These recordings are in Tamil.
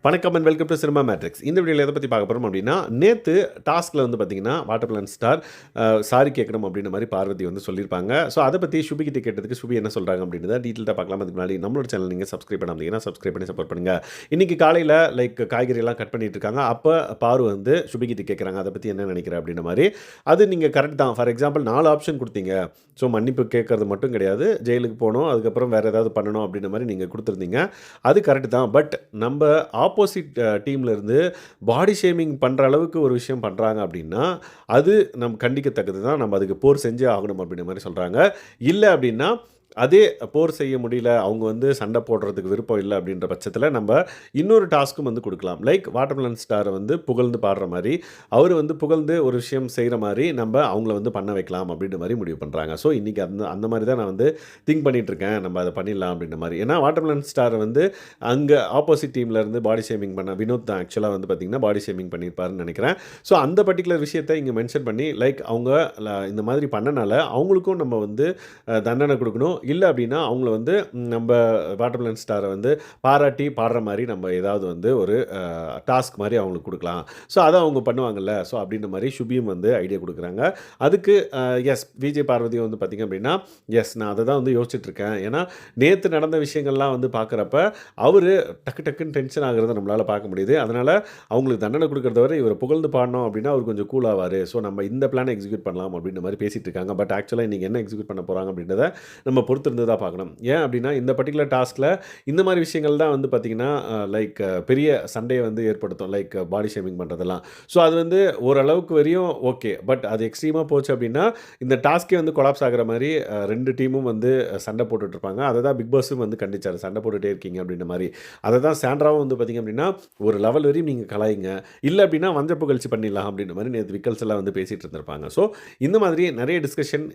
வணக்கம் and welcome to cinema matrix. இந்த வீடியோவில் எதை பற்றி பார்க்க போகிறோம் அப்படின்னா, நேற்று டாஸ்கில் வந்து பார்த்தீங்கன்னா, வாட்டர் பிளான் ஸ்டார் சாரி கேட்கணும் அப்படின்ற மாதிரி பார்வதி வந்து சொல்லியிருப்பாங்க. ஸோ அதை பற்றி சுபி கிட்ட கேட்டதுக்கு சுபி என்ன சொல்கிறாங்க அப்படின்றத டீட்டெயிலாக பார்க்கலாம். அதுக்கு முன்னாடி நம்மளோட சேனல் நீங்கள் சப்ஸ்கிரைப் பண்ணாமல் சப்ஸ்கிரைப் பண்ணி சப்போர்ட் பண்ணுங்கள். இன்றைக்கி காலையில் காய்கறி எல்லாம் கட் பண்ணிட்டு இருக்காங்க. அப்போ பாரு வந்து சுபி கிட்ட கேட்குறாங்க, அதை பற்றி என்ன நினைக்கிற அப்படின்ற மாதிரி. அது நீங்கள் கரெக்ட் தான். ஃபார் எக்ஸாம்பிள் 4 ஆப்ஷன் கொடுத்தீங்க. ஸோ மன்னிப்பு கேட்கறது மட்டும் கிடையாது, ஜெயிலுக்கு போகணும், அதுக்கப்புறம் வேறு ஏதாவது பண்ணணும் அப்படின்ற மாதிரி நீங்கள் கொடுத்துருந்தீங்க. அது கரெக்ட் தான். பட் நம்ம ஆப்போசிட் டீம்லேருந்து பாடி ஷேமிங் பண்ணுற அளவுக்கு ஒரு விஷயம் பண்ணுறாங்க அப்படின்னா, அது நம்ம கண்டிக்கத்தக்கது தான். நம்ம அதுக்கு போர் செஞ்சே ஆகணும் அப்படின்ற மாதிரி சொல்கிறாங்க. இல்லை அப்படின்னா அதே போர் செய்ய முடியல, அவங்க வந்து சண்டை போடுறதுக்கு விருப்பம் இல்லை அப்படின்ற பட்சத்தில் நம்ம இன்னொரு டாஸ்க்கும் வந்து கொடுக்கலாம். லைக் வாட்டர் பிளான் ஸ்டாரை வந்து புகழ்ந்து பாடுற மாதிரி, அவர் வந்து புகழ்ந்து ஒரு விஷயம் செய்கிற மாதிரி நம்ம அவங்கள வந்து பண்ண வைக்கலாம் அப்படின்ற மாதிரி முடிவு பண்ணுறாங்க. ஸோ இன்றைக்கி அந்த மாதிரி தான் நான் வந்து திங்க் பண்ணிகிட்ருக்கேன், நம்ம அதை பண்ணிடலாம் அப்படின்ற மாதிரி. ஏன்னா வாட்டர் பிளான் ஸ்டார் வந்து அங்கே ஆப்போசிட் டீமில் இருந்து பாடி ஷேமிங் பண்ண வினோத் தான் ஆக்சுவலாக வந்து பார்த்திங்கன்னா பாடி ஷேமிங் பண்ணியிருப்பாருன்னு நினைக்கிறேன். ஸோ அந்த பர்டிகுலர் விஷயத்தை இங்கே மென்ஷன் பண்ணி, லைக் அவங்க இந்த மாதிரி பண்ணனால அவங்களுக்கும் நம்ம வந்து தண்டனை கொடுக்கணும். இல்லை அப்படின்னா அவங்கள வந்து நம்ம வாட்டர் பிளான் ஸ்டாரை வந்து பாராட்டி பாடுற மாதிரி நம்ம ஏதாவது வந்து ஒரு டாஸ்க் மாதிரி அவங்களுக்கு கொடுக்கலாம். ஸோ அதை அவங்க பண்ணுவாங்கல்ல. ஸோ அப்படின்ற மாதிரி சுபியும் வந்து ஐடியா கொடுக்குறாங்க. அதுக்கு எஸ் விஜய் பார்வதியும் வந்து பார்த்திங்க அப்படின்னா, எஸ் நான் அதை தான் வந்து யோசிச்சுட்ருக்கேன். ஏன்னா நேற்று நடந்த விஷயங்கள்லாம் வந்து பார்க்குறப்ப அவர் டக்குன்னு டென்ஷன் ஆகிறத நம்மளால் பார்க்க முடியுது. அதனால் அவங்களுக்கு தண்டனை கொடுக்குறத வரை இவர் புகழ்ந்து பாடணும் அப்படின்னா அவர் கொஞ்சம் கூல் ஆவார். ஸோ நம்ம இந்த பிளானை எக்ஸிக்யூட் பண்ணலாம் அப்படின்ற மாதிரி பேசிகிட்டு இருக்காங்க. பட் ஆக்சுவலாக இன்றைக்கி என்ன எக்ஸிக்யூட் பண்ண போகிறாங்க அப்படின்றத நம்ம பொறுத்திருந்து தான் பார்க்கணும். ஏன் அப்படின்னா இந்த பர்டிகுலர் டாஸ்கில் இந்த மாதிரி விஷயங்கள் தான் வந்து பார்த்திங்கன்னா பெரிய சண்டையை வந்து ஏற்படுத்தும். பாடி ஷேமிங் பண்ணுறதெல்லாம். ஸோ அது வந்து ஓரளவுக்கு வரையும் ஓகே. பட் அது எக்ஸ்ட்ரீமாக போச்சு அப்படின்னா இந்த டாஸ்கே வந்து கொலாப்ஸ் ஆகிற மாதிரி 2 டீமும் வந்து சண்டை போட்டுட்ருப்பாங்க. அதை தான் பிக் பாஸும் வந்து கண்டிச்சார், சண்டை போட்டுகிட்டே இருக்கீங்க அப்படின்ற மாதிரி. அதை தான் சாண்ட்ராவும் வந்து பார்த்திங்க அப்படின்னா ஒரு லெவல் வரையும் நீங்கள் கலாயிங்க, இல்லை அப்படின்னா வஞ்ச புகழ்ச்சி பண்ணிடலாம் அப்படின்ற மாதிரி நேற்று விக்கல்ஸ் எல்லாம் வந்து பேசிகிட்டு இருந்திருப்பாங்க. ஸோ இந்த மாதிரி நிறைய டிஸ்கஷன்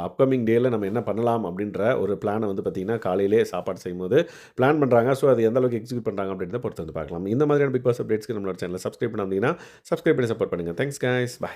அப்கமிங் டேயில் நம்ம என்ன பண்ணலாம் அப்படின்ற ஒரு பிளானை வந்து பார்த்திங்கன்னா காலையிலே சாப்பாடு செய்யும்போது பிளான் பண்ணுறாங்க. ஸோ அது எந்த அளவுக்கு எக்ஸிக்யூட் பண்ணுறாங்க அப்படின்றத பொறுத்து வந்து பார்க்கலாம். இந்த மாதிரியான பிக் பாஸ் அப்டேட்ஸ்க்கு நம்மளோட சேனலை சப்ஸ்கிரைப் பண்ணாமல் சப்ஸ்கிரைப் பண்ணி சப்போர்ட் பண்ணுங்கள். Thanks guys, by.